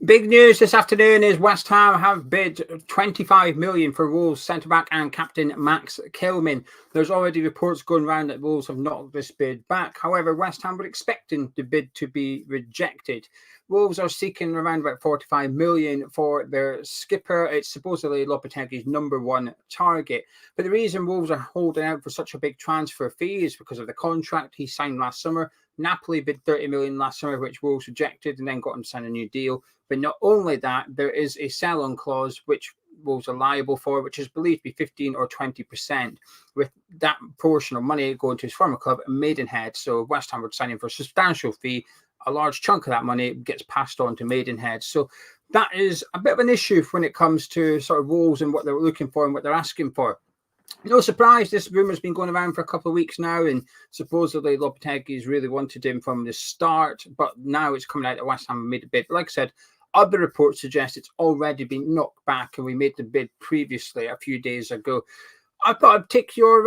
Big news this afternoon is West Ham have bid 25 million for Wolves centre-back and captain Max Kilman. There's already reports going around that Wolves have knocked this bid back. However, West Ham were expecting the bid to be rejected. Wolves are seeking around about 45 million for their skipper. It's supposedly Lopetegui's #1 target. But the reason Wolves are holding out for such a big transfer fee is because of the contract he signed last summer. Napoli bid 30 million last summer, which Wolves rejected and then got him to sign a new deal. But not only that, there is a sell-on clause which Wolves are liable for, which is believed to be 15 or 20%, with that portion of money going to his former club, Maidenhead. So West Ham would sign him for a substantial fee. A large chunk of that money gets passed on to Maidenhead. So that is a bit of an issue when it comes to sort of Wolves and what they're looking for and what they're asking for. No surprise, this rumour's been going around for a couple of weeks now, and supposedly Lopetegui's really wanted him from the start, but now it's coming out that West Ham made a bid. But like I said, other reports suggest it's already been knocked back, and we made the bid previously a few days ago. I thought I'd take your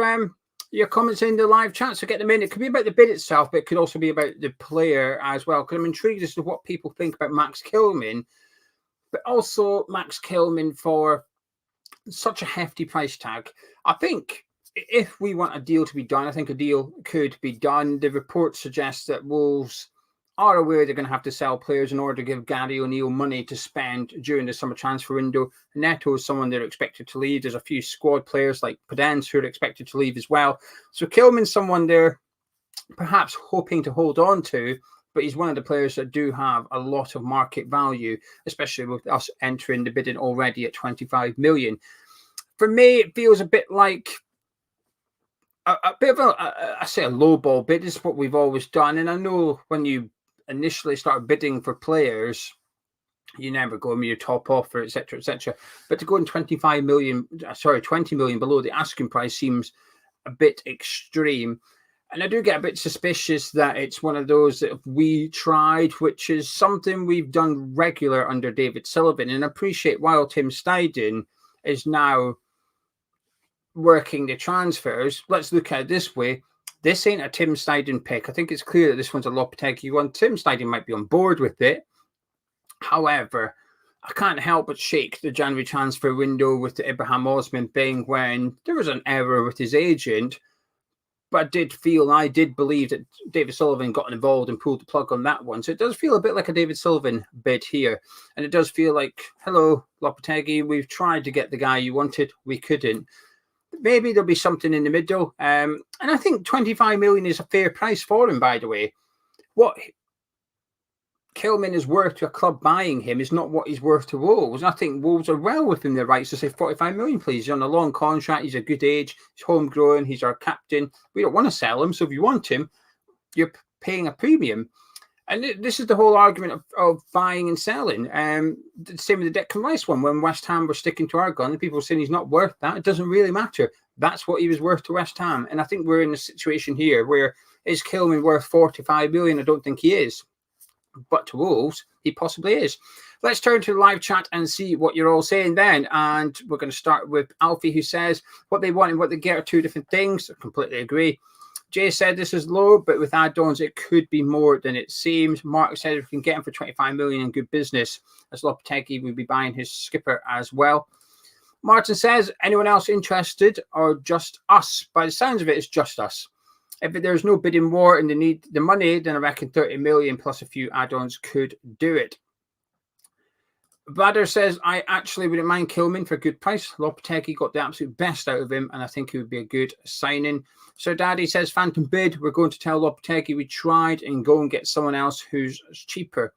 comments in the live chat, so get them in. It could be about the bid itself, but it could also be about the player as well, because I'm intrigued as to what people think about Max Kilman, but also Max Kilman for such a hefty price tag. I think if we want a deal to be done, I think a deal could be done. The reports suggest that Wolves are aware they're going to have to sell players in order to give Gary O'Neill money to spend during the summer transfer window. Neto is someone they're expected to leave. There's a few squad players like Podence who are expected to leave as well. So Kilman's someone they're perhaps hoping to hold on to, but he's one of the players that do have a lot of market value, especially with us entering the bidding already at 25 million. For me, it feels a bit like a bit of a low ball bid is what we've always done. And I know when you initially start bidding for players, you never go with your top offer, etc., etc. But to go in 20 million below the asking price seems a bit extreme. And I do get a bit suspicious that it's one of those that we tried, which is something we've done regular under David Sullivan. And I appreciate while Tim Steidten is now working the transfers, let's look at it this way. This ain't a Tim Steidten pick. I think it's clear that this one's a Lopetegui one. Tim Steidten might be on board with it. However, I can't help but shake the January transfer window with the Ibrahim Osman thing when there was an error with his agent. But I did believe that David Sullivan got involved and pulled the plug on that one. So it does feel a bit like a David Sullivan bid here. And it does feel like, hello, Lopetegui, we've tried to get the guy you wanted. We couldn't. Maybe there'll be something in the middle. And I think 25 million is a fair price for him, by the way. What Kilman is worth to a club buying him is not what he's worth to Wolves. And I think Wolves are well within their rights to say 45 million, please. He's on a long contract. He's a good age. He's homegrown. He's our captain. We don't want to sell him. So if you want him, you're paying a premium. And this is the whole argument of buying and selling. The same with the Declan Rice one. When West Ham were sticking to our gun, people were saying he's not worth that. It doesn't really matter. That's what he was worth to West Ham. And I think we're in a situation here where is Kilman worth 45 million? I don't think he is. But to Wolves, he possibly is. Let's turn to the live chat and see what you're all saying then. And we're going to start with Alfie, who says what they want and what they get are two different things. I completely agree. Jay said this is low, but with add-ons, it could be more than it seems. Mark said if we can get him for 25 million in good business, as Lopetegui will be buying his skipper as well. Martin says, anyone else interested or just us? By the sounds of it, it's just us. If there's no bidding war and they need the money, then I reckon 30 million plus a few add-ons could do it. Bader says, I actually wouldn't mind Kilman for a good price. Lopetegui got the absolute best out of him, and I think he would be a good signing. So Daddy says, phantom bid. We're going to tell Lopetegui we tried and go and get someone else who's cheaper.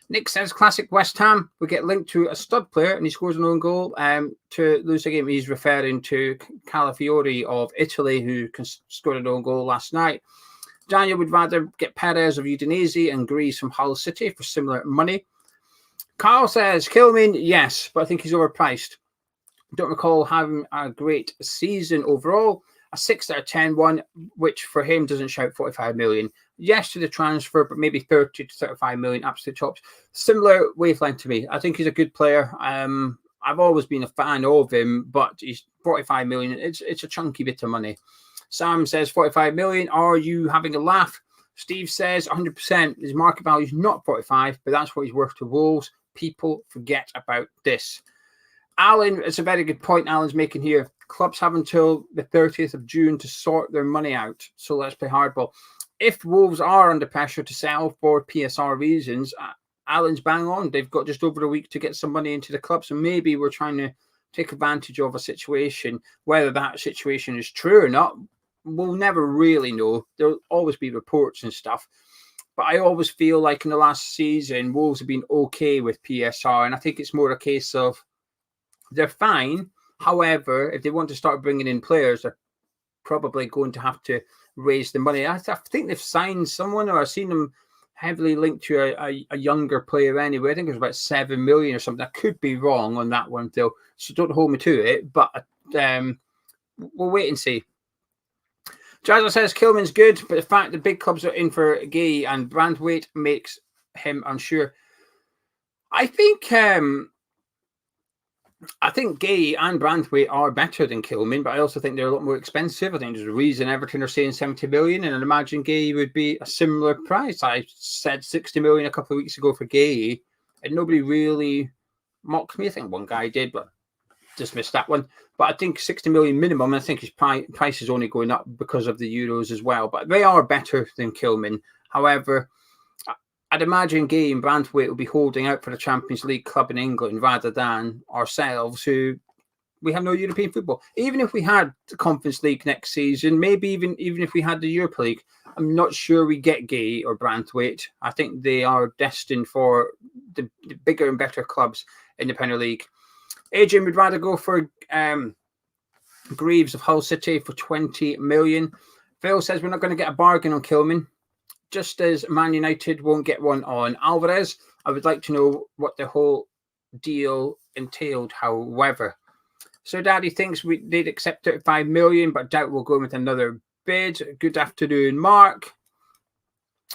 Nick says, classic West Ham. We get linked to a stud player and he scores an own goal to lose the game. He's referring to Calafiori of Italy, who scored an own goal last night. Daniel would rather get Perez of Udinese and Grease from Hull City for similar money. Carl says, Kilman, yes, but I think he's overpriced. Don't recall having a great season overall. A 6 out of 10 one, which for him doesn't shout 45 million. Yes to the transfer, but maybe 30 to 35 million absolute tops. Similar wavelength to me. I think he's a good player. I've always been a fan of him, but he's 45 million. It's a chunky bit of money. Sam says 45 million. Are you having a laugh? Steve says 100%. His market value is not 45, but that's what he's worth to Wolves. People forget about this. Alan, it's a very good point Alan's making here. Clubs have until the 30th of June to sort their money out. So let's play hardball. If Wolves are under pressure to sell for PSR reasons, Alan's bang on. They've got just over a week to get some money into the club. So maybe we're trying to take advantage of a situation. Whether that situation is true or not, we'll never really know. There'll always be reports and stuff. But I always feel like in the last season, Wolves have been okay with PSR. And I think it's more a case of they're fine. However, if they want to start bringing in players, they're probably going to have to raise the money. I think they've signed someone, or I've seen them heavily linked to a younger player anyway. I think it was about 7 million or something. I could be wrong on that one, though. So don't hold me to it. But we'll wait and see. Jazza says Kilman's good, but the fact the big clubs are in for Gay and Branthwaite makes him unsure. I think Gay and Branthwaite are better than Kilman, but I also think they're a lot more expensive. I think there's a reason Everton are saying 70 million, and I'd imagine Gay would be a similar price. I said 60 million a couple of weeks ago for Gay, and nobody really mocked me. I think one guy did, but dismissed that one. But I think 60 million minimum. I think his price is only going up because of the Euros as well. But they are better than Kilman. However, I'd imagine Gay and Branthwaite will be holding out for the Champions League club in England rather than ourselves, who we have no European football. Even if we had the Conference League next season, maybe even if we had the Europa League, I'm not sure we get Gay or Branthwaite. I think they are destined for the bigger and better clubs in the Premier League. Adrian would rather go for Greaves of Hull City for 20 million. Phil says we're not going to get a bargain on Kilman, just as Man United won't get one on Alvarez. I would like to know what the whole deal entailed, however. So Daddy thinks they'd accept 35 million, but doubt we'll go with another bid. Good afternoon, Mark.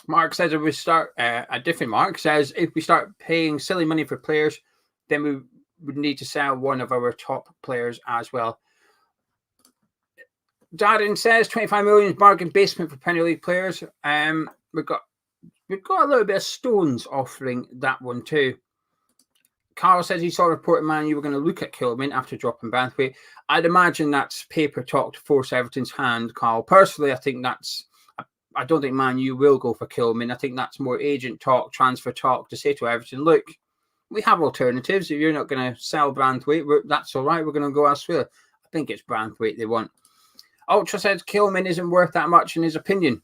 Mark says if we start, a different Mark says if we start paying silly money for players, then we would need to sell one of our top players as well. Darren says 25 million is bargain basement for Premier League players. We've got a little bit of Stones offering that one too. Carl says he saw a report in Man you were going to look at Kilman after dropping Branthwaite. I'd imagine that's paper talk to force Everton's hand, Carl. Personally, I don't think Man U will go for Kilman. I think that's more agent talk, transfer talk to say to Everton, look, we have alternatives. If you're not going to sell Branthwaite, that's all right. We're going to go elsewhere. I think it's Branthwaite they want. Ultra says Kilman isn't worth that much in his opinion.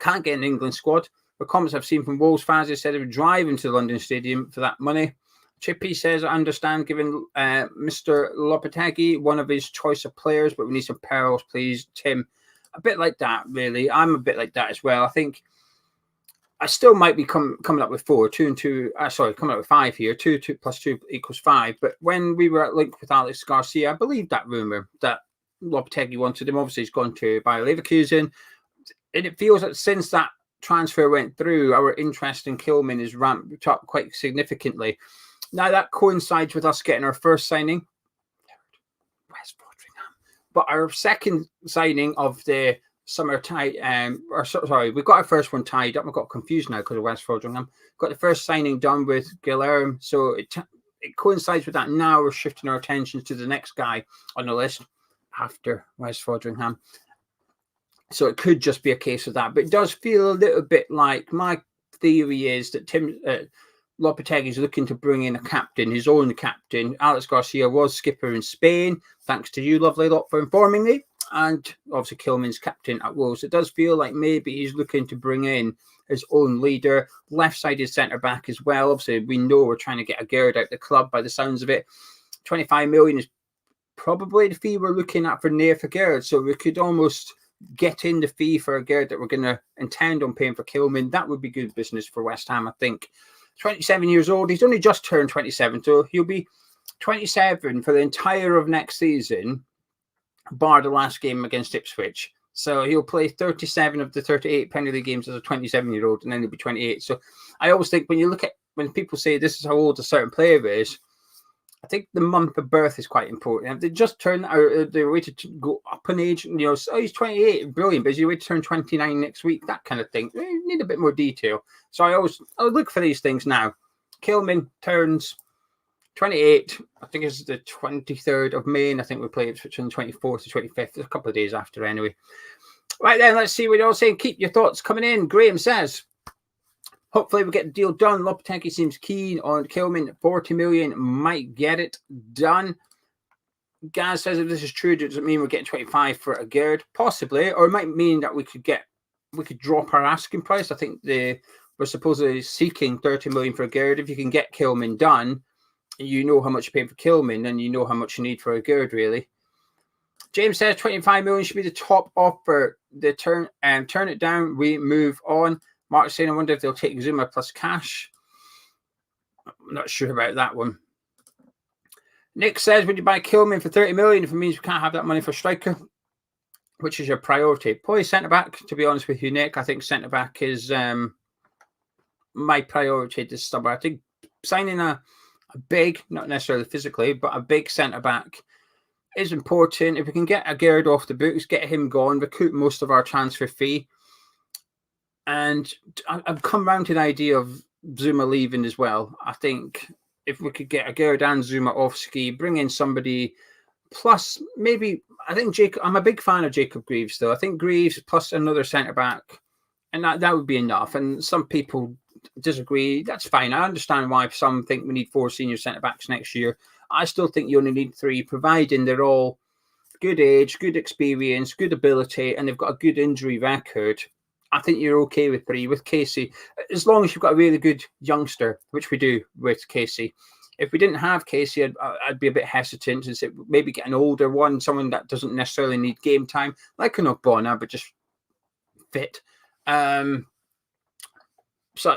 Can't get an England squad. The comments I've seen from Wolves fans, they said they would drive into the London Stadium for that money. Chippy says, I understand giving Mr. Lopetegui one of his choice of players, but we need some pearls, please. Tim, a bit like that, really. I'm a bit like that as well. I think I still might be coming up with 4, 2 and 2. Coming up with 5 here. 2 plus 2 equals 5. But when we were at link with Alex Garcia, I believe that rumour that Lopetegui wanted him. Obviously, he's gone to Bayer Leverkusen. And it feels that since that transfer went through, our interest in Kilman is ramped up quite significantly. Now, that coincides with us getting our first signing. West Fodringham. But our second signing of the summer tied, we've got our first one tied up. I got confused now because of West Fodringham. Got the first signing done with Guilherme. So it coincides with that. Now we're shifting our attention to the next guy on the list after West Fodringham. So it could just be a case of that. But it does feel a little bit like, my theory is that Lopetegui is looking to bring in a captain, his own captain. Alex Garcia was skipper in Spain. Thanks to you, lovely lot, for informing me. And obviously Kilman's captain at Wolves. It does feel like maybe he's looking to bring in his own leader, left-sided centre-back as well. Obviously, we know we're trying to get a Gerd out the club by the sounds of it. 25 million is probably the fee we're looking at for Gerd. So we could almost get in the fee for a Gerd that we're going to intend on paying for Kilman. That would be good business for West Ham, I think. 27 years old. He's only just turned 27, so he'll be 27 for the entire of next season, bar the last game against Ipswich. So he'll play 37 of the 38 Premier League games as a 27-year-old, and then he'll be 28. So I always think when people say this is how old a certain player is, I think the month of birth is quite important. If they just turn out, they're waiting to go up in age, so he's 28, brilliant, but he's waiting to turn 29 next week, that kind of thing. You need a bit more detail. So I look for these things now. Kilman turns 28, I think it's the 23rd of May, and I think we play Ipswich on the 24th to 25th, a couple of days after anyway. Right then, let's see what you're all saying. Keep your thoughts coming in. Graham says, hopefully we get the deal done. Lopetegui seems keen on Kilman. 40 million might get it done. Gaz says if this is true, does it mean we're getting 25 for a Gerd? Possibly, or it might mean that we could drop our asking price. I think we're supposedly seeking 30 million for a Gerd. If you can get Kilman done, you know how much you pay for Kilman, and you know how much you need for a Gerd, really. James says 25 million should be the top offer. They turn it down. We move on. Mark's saying, I wonder if they'll take Zuma plus cash. I'm not sure about that one. Nick says, would you buy Kilman for 30 million if it means we can't have that money for striker? Which is your priority? Probably centre-back, to be honest with you, Nick. I think centre-back is my priority this summer. I think signing a big, not necessarily physically, but a big centre-back is important. If we can get a Gerd off the books, get him gone, recoup most of our transfer fee. And I've come round to the idea of Zuma leaving as well. I think if we could get a Gerd and Zuma off ski, bring in somebody, plus maybe, I think Jacob, I'm a big fan of Jacob Greaves though. I think Greaves plus another centre-back, and that would be enough. And some people disagree. That's fine. I understand why some think we need 4 senior centre-backs next year. I still think you only need 3, providing they're all good age, good experience, good ability, and they've got a good injury record. I think you're okay with 3 with Casey, as long as you've got a really good youngster, which we do with Casey. If we didn't have Casey, I'd be a bit hesitant and say maybe get an older one, someone that doesn't necessarily need game time, like an Ogbonna, but just fit. So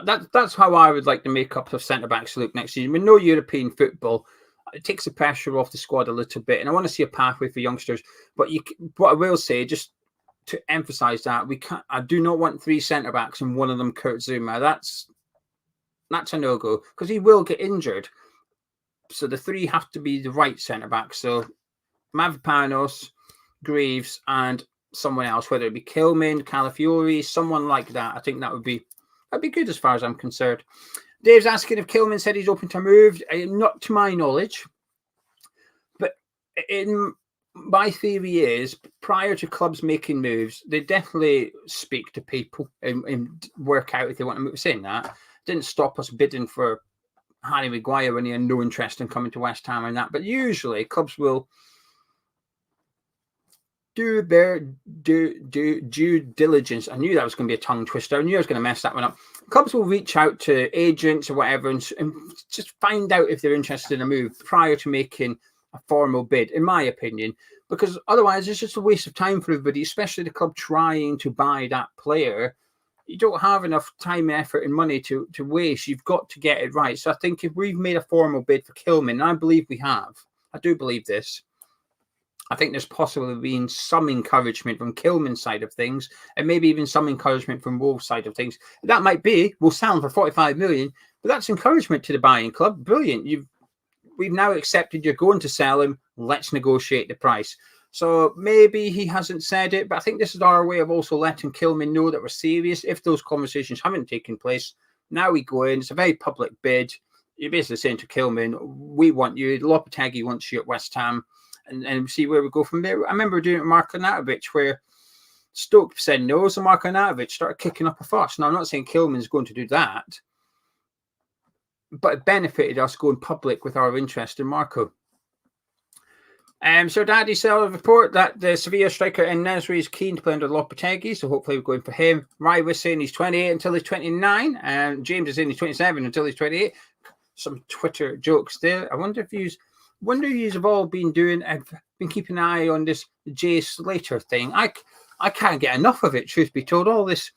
that's how I would like the makeup of centre-backs look next season. With no European football, it takes the pressure off the squad a little bit, and I want to see a pathway for youngsters. But what I will say, just to emphasise that, I do not want 3 centre-backs and one of them Kurt Zuma. That's a no-go, because he will get injured. So the 3 have to be the right centre-backs. So Mavropanos, Greaves, and someone else, whether it be Kilman, Calafiori, someone like that. I think that'd be good as far as I'm concerned. Dave's asking if Kilman said he's open to move. Not to my knowledge, but my theory is prior to clubs making moves, they definitely speak to people and work out if they want to move. Saying that didn't stop us bidding for Harry Maguire when he had no interest in coming to West Ham and that. But usually clubs will do their due diligence. I knew that was going to be a tongue twister. I knew I was going to mess that one up. Clubs will reach out to agents or whatever and just find out if they're interested in a move prior to making a formal bid, in my opinion, because otherwise it's just a waste of time for everybody, especially the club trying to buy that player. You don't have enough time, effort, and money to waste. You've got to get it right. So I think if we've made a formal bid for Kilman, and I believe we have, I do believe this, I think there's possibly been some encouragement from Kilman's side of things, and maybe even some encouragement from Wolves' side of things. That might be, we'll sell him for 45 million, but that's encouragement to the buying club. Brilliant. We've now accepted you're going to sell him. Let's negotiate the price. So maybe he hasn't said it, but I think this is our way of also letting Kilman know that we're serious. If those conversations haven't taken place, now we go in. It's a very public bid. You're basically saying to Kilman, we want you. Lopetegui wants you at West Ham. And see where we go from there. I remember doing it with Marko Arnautovic, where Stoke said no, so Marko Arnautovic started kicking up a fuss. Now, I'm not saying Kilman's going to do that, but it benefited us going public with our interest in Marco. So Daddy Sell report that the Sevilla striker Nesri is keen to play under Lopetegui, so hopefully we're going for him. Rai was saying he's 28 until he's 29, and James is saying he's 27 until he's 28. Some Twitter jokes there. I wonder if you have all been doing. I've been keeping an eye on this Jay Slater thing. I can't get enough of it, truth be told. All this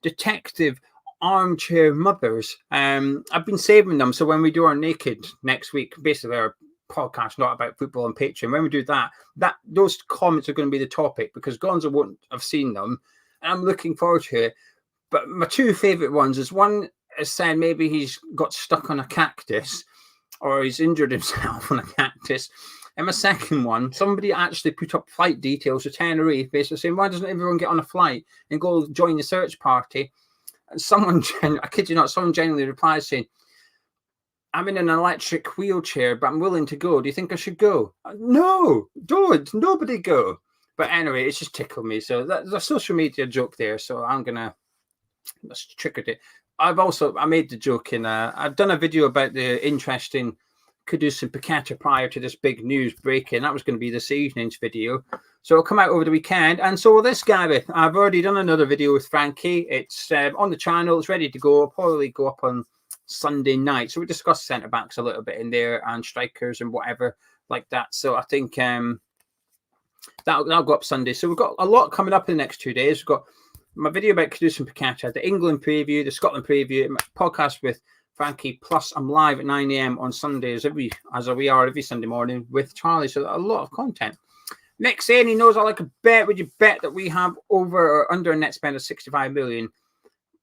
detective armchair mothers. I've been saving them, so when we do our Naked next week, basically our podcast not about football on Patreon, when we do that those comments are going to be the topic, because Gonzo won't have seen them, and I'm looking forward to it. But my 2 favorite ones is one is saying maybe he's got stuck on a cactus, or he's injured himself on a cactus. And my second one, somebody actually put up flight details to Tenerife, basically saying, why doesn't everyone get on a flight and go join the search party? And someone, I kid you not, someone genuinely replies saying, I'm in an electric wheelchair, but I'm willing to go. Do you think I should go? No, don't. Nobody go. But anyway, it's just tickled me. So that's a social media joke there. So that's triggered it. I made the joke I've done a video about the interesting Kudus and Paqueta prior to this big news breaking. That was going to be this evening's video. So it'll come out over the weekend. And so will this, Gary. I've already done another video with Frankie. It's on the channel. It's ready to go. It'll probably go up on Sunday night. So we discussed centre-backs a little bit in there and strikers and whatever like that. So I think that'll go up Sunday. So we've got a lot coming up in the next 2 days. We've got my video about Kudus and Paqueta, the England preview, the Scotland preview, my podcast with Frankie, plus I'm live at 9 a.m. on Sundays every Sunday morning with Charlie. So a lot of content. Nick saying he knows I like a bet. Would you bet that we have over or under a net spend of 65 million?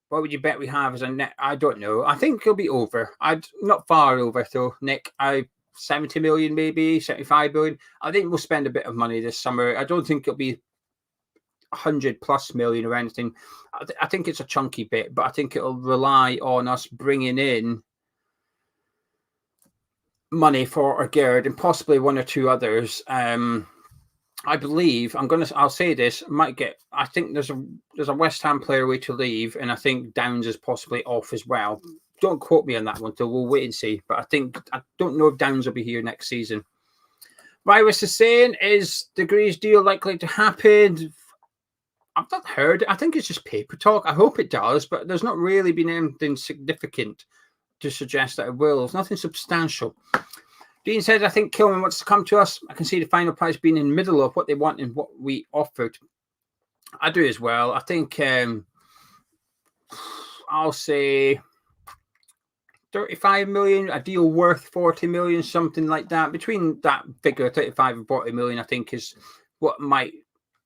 What would you bet we have as a net? I don't know. I think it'll be over. I'd not far over though, Nick. 70 million, maybe 75 million. I think we'll spend a bit of money this summer. I don't think it'll be 100+ million or anything. I think it's a chunky bit, but I think it'll rely on us bringing in money for Gerd and possibly one or two others. I believe I'll say this, I think there's a West Ham player way to leave, and I think Downs is possibly off as well. Don't quote me on that one, though. We'll wait and see. But I don't know if Downs will be here next season. Virus is saying, is Degrees deal likely to happen? I've not heard. I think it's just paper talk. I hope it does, but there's not really been anything significant to suggest that it will. There's nothing substantial. Dean says, I think Kilman wants to come to us. I can see the final price being in the middle of what they want and what we offered. I do as well. I think I'll say 35 million, a deal worth 40 million, something like that. Between that figure, 35 and 40 million, I think is what might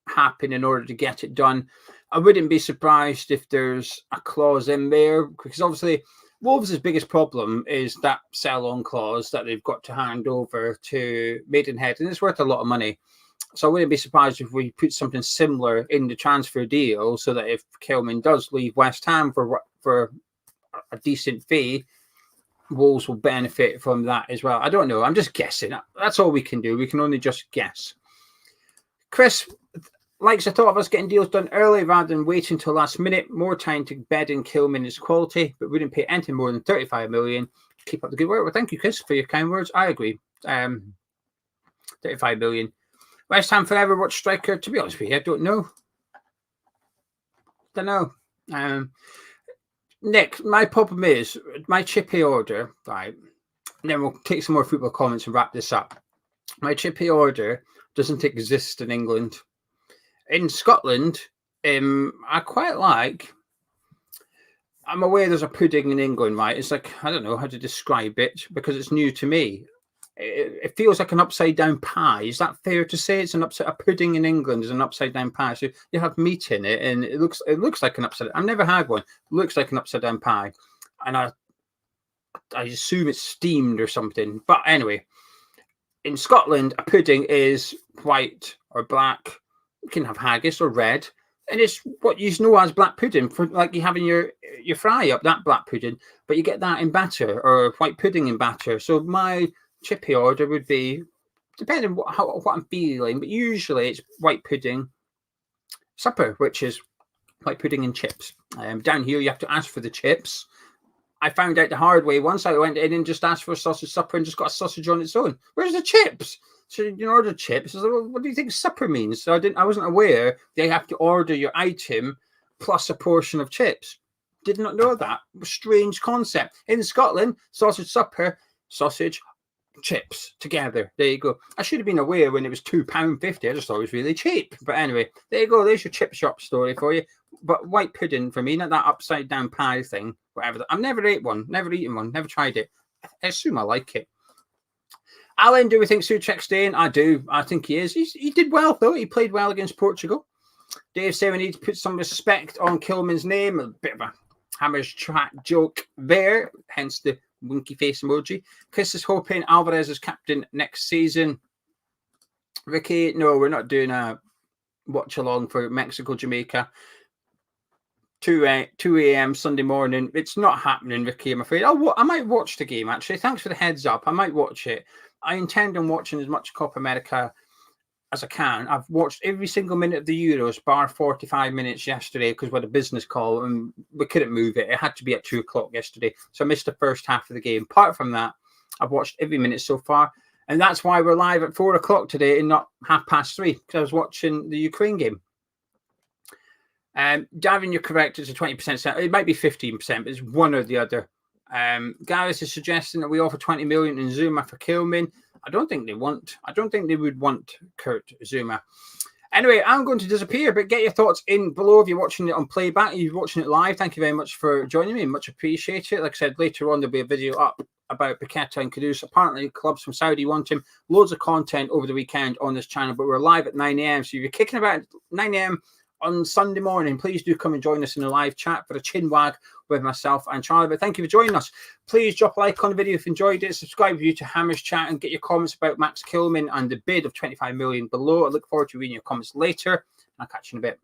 happen in order to get it done. I wouldn't be surprised if there's a clause in there, because obviously Wolves' biggest problem is that sell-on clause that they've got to hand over to Maidenhead, and it's worth a lot of money. So I wouldn't be surprised if we put something similar in the transfer deal, so that if Kilman does leave West Ham for a decent fee, Wolves will benefit from that as well. I don't know. I'm just guessing. That's all we can do. We can only just guess. Chris likes the thought of us getting deals done early rather than waiting till last minute. More time to bed in Kilman is quality, but wouldn't pay anything more than 35 million. Keep up the good work. Well, thank you, Chris, for your kind words. I agree. 35 million. West Ham forever. What striker? To be honest with you, I don't know. Nick, my problem is my chippy order, right? And then we'll take some more football comments and wrap this up. My chippy order doesn't exist in England. In Scotland, I quite like. I'm aware there's a pudding in England, right? It's like, I don't know how to describe it because it's new to me. It feels like an upside down pie. Is that fair to say? It's a pudding in England is an upside down pie. So you have meat in it, and it looks like an upside. I've never had one. It looks like an upside down pie, and I assume it's steamed or something. But anyway, in Scotland, a pudding is white or black. You can have haggis or red, and it's what you know as black pudding, for like you having your fry up, that black pudding, but you get that in batter or white pudding in batter. So my chippy order would be, depending what I'm feeling, but usually it's white pudding supper, which is white pudding and chips. Down here, you have to ask for the chips. I found out the hard way once. I went in and just asked for a sausage supper and just got a sausage on its own. Where's the chips? So you order chips. I was like, well, what do you think supper means? So I wasn't aware they have to order your item plus a portion of chips. Did not know that. Strange concept. In Scotland, sausage supper, sausage, chips together. There you go. I should have been aware when it was £2.50. I just thought it was really cheap. But anyway, there you go. There's your chip shop story for you. But white pudding for me, not that upside down pie thing. Whatever. I've never ate one. Never eaten one. Never tried it. I assume I like it. Alan, do we think Souček's staying? I do. I think he is. He did well, though. He played well against Portugal. Dave said we need to put some respect on Kilman's name. A bit of a Hammers track joke there. Hence the winky face emoji. Chris is hoping Alvarez is captain next season. Ricky, no, we're not doing a watch along for Mexico, Jamaica. 2 a.m. Sunday morning. It's not happening, Ricky, I'm afraid. I might watch the game, actually. Thanks for the heads up. I might watch it. I intend on watching as much Copa America as I can. I've watched every single minute of the Euros, bar 45 minutes yesterday, because we had a business call and we couldn't move it. It had to be at 2 o'clock yesterday. So I missed the first half of the game. Apart from that, I've watched every minute so far. And that's why we're live at 4 o'clock today and not 3:30, because I was watching the Ukraine game. Davin, you're correct. It's a 20%. It might be 15%, but it's one or the other. Gareth is suggesting that we offer 20 million in Zuma for Kilman. I don't think they would want Kurt Zuma. Anyway, I'm going to disappear, but get your thoughts in below if you're watching it on playback. If you're watching it live, thank you very much for joining me. Much appreciated. Like I said, later on, there'll be a video up about Paqueta and Kudus. Apparently, clubs from Saudi want him. Loads of content over the weekend on this channel, but we're live at 9 a.m. So if you're kicking about 9 a.m. on Sunday morning, please do come and join us in a live chat for a chin wag with myself and Charlie. But thank you for joining us. Please drop a like on the video if you enjoyed it. Subscribe to Hammer's chat and get your comments about Max Kilman and the bid of 25 million below. I look forward to reading your comments later. I'll catch you in a bit.